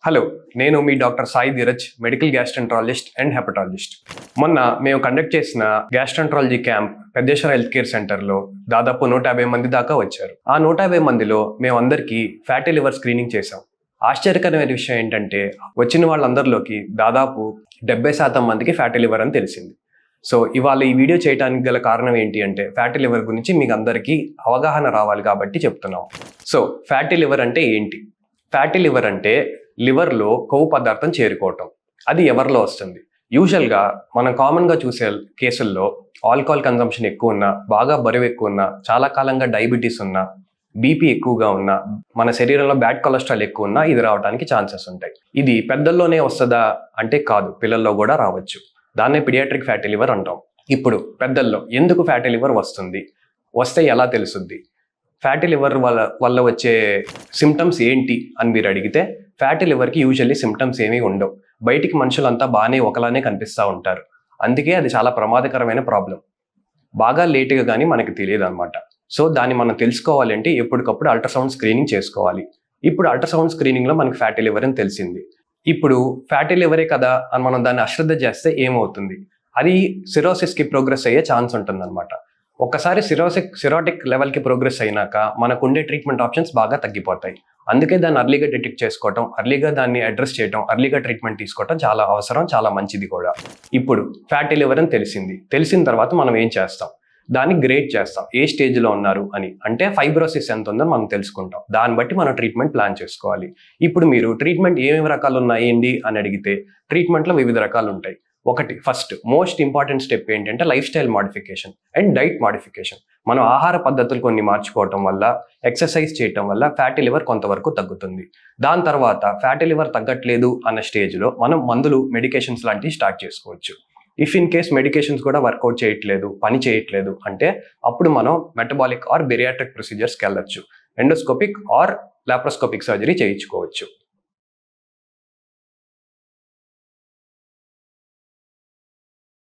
Hello, నేను మీ doctor Sai Dheeraj, medical gastroenterologist and hepatologist. మొన్న మేము కండక్ట్ చేసిన gastroenterology camp Peddeshwara health care సెంటర్లో దాదాపు 150 మంది దాకా వచ్చారు. ఆ 150 మందిలో మేమందరికీ ఫ్యాటీ లివర్ స్క్రీనింగ్ చేశాం. ఆశ్చర్యకరమైన విషయం ఏంటంటే వచ్చిన వాళ్ళందరిలోకి దాదాపు 70% మందికి ఫ్యాటీ లివర్ అని తెలిసింది. సో ఇవాళ ఈ వీడియో చేయడానికి గల కారణం ఏంటి అంటే ఫ్యాటీ లివర్ గురించి మీకు అందరికీ అవగాహన రావాలి కాబట్టి చెప్తున్నాం. సో ఫ్యాటీ లివర్ అంటే ఏంటి? ఫ్యాటీ లివర్ అంటే లివర్లో కొవ్వు పదార్థం చేరుకోవటం. అది ఎవరిలో వస్తుంది? యూజువల్గా మనం కామన్గా చూసే కేసుల్లో ఆల్కహాల్ కన్జంప్షన్ ఎక్కువ ఉన్నా, బాగా బరువు ఎక్కువ ఉన్నా, చాలా కాలంగా డయాబెటీస్ ఉన్నా, బీపీ ఎక్కువగా ఉన్నా, మన శరీరంలో బ్యాడ్ కొలెస్ట్రాల్ ఎక్కువ ఉన్నా ఇది రావడానికి ఛాన్సెస్ ఉంటాయి. ఇది పెద్దల్లోనే వస్తుందా అంటే కాదు, పిల్లల్లో కూడా రావచ్చు. దాన్నే పిడియాట్రిక్ ఫ్యాటీ లివర్ అంటాం. ఇప్పుడు పెద్దల్లో ఎందుకు ఫ్యాటీ లివర్ వస్తుంది, వస్తే ఎలా తెలుస్తుంది, ఫ్యాటీ లివర్ వల్ల వచ్చే సిమ్టమ్స్ ఏంటి అని మీరు అడిగితే ఫ్యాటీ లివర్కి యూజువల్లీ సిమ్టమ్స్ ఏమీ ఉండవు. బయటికి మనుషులంతా బాగానే ఒకలానే కనిపిస్తూ ఉంటారు. అందుకే అది చాలా ప్రమాదకరమైన ప్రాబ్లం. బాగా లేటుగా కానీ మనకి తెలియదు అనమాట. సో దాన్ని మనం తెలుసుకోవాలి అంటే ఎప్పటికప్పుడు అల్ట్రాసౌండ్ స్క్రీనింగ్ చేసుకోవాలి. ఇప్పుడు అల్ట్రాసౌండ్ స్క్రీనింగ్లో మనకి ఫ్యాటీ లివర్ అని తెలిసింది. ఇప్పుడు ఫ్యాటీ లివరే కదా అని మనం దాన్ని అశ్రద్ధ చేస్తే ఏమవుతుంది? అది సిరోసిస్కి ప్రోగ్రెస్ అయ్యే ఛాన్స్ ఉంటుంది అనమాట. ఒక్కసారి సిరోటిక్ లెవెల్కి ప్రోగ్రెస్ అయినాక మనకు ఉండే ట్రీట్మెంట్ ఆప్షన్స్ బాగా తగ్గిపోతాయి. అందుకే దాన్ని అర్లీగా డిటెక్ట్ చేసుకోవటం, అర్లీగా దాన్ని అడ్రస్ చేయడం, అర్లీగా ట్రీట్మెంట్ తీసుకోవడం చాలా అవసరం, చాలా మంచిది కూడా. ఇప్పుడు ఫ్యాటీ లివర్ అని తెలిసిన తర్వాత మనం ఏం చేస్తాం? దాన్ని గ్రేడ్ చేస్తాం. ఏ స్టేజ్లో ఉన్నారు అని, అంటే ఫైబ్రోసిస్ ఎంత ఉందని మనం తెలుసుకుంటాం. దాన్ని బట్టి మనం ట్రీట్మెంట్ ప్లాన్ చేసుకోవాలి. ఇప్పుడు మీరు ట్రీట్మెంట్ ఏమేమి రకాలు ఉన్నాయండి అని అడిగితే ట్రీట్మెంట్లో వివిధ రకాలు ఉంటాయి. ఒకటి, ఫస్ట్ మోస్ట్ ఇంపార్టెంట్ స్టెప్ ఏంటంటే life style modification and diet modification. మనం ఆహార పద్ధతులు కొన్ని మార్చుకోవటం వల్ల, ఎక్సర్సైజ్ చేయటం వల్ల ఫ్యాటీ లివర్ కొంతవరకు తగ్గుతుంది. దాని తర్వాత ఫ్యాటీ లివర్ తగ్గట్లేదు అన్న స్టేజ్లో మనం మందులు, మెడికేషన్స్ లాంటివి స్టార్ట్ చేసుకోవచ్చు. ఇఫ్ ఇన్ కేస్ మెడికేషన్స్ కూడా వర్కౌట్ చేయట్లేదు, పని చేయట్లేదు అంటే అప్పుడు మనం మెటబాలిక్ ఆర్ బెరియాట్రిక్ ప్రొసీజర్స్కి వెళ్ళొచ్చు. ఎండోస్కోపిక్ ఆర్ లాప్రోస్కోపిక్ సర్జరీ చేయించుకోవచ్చు.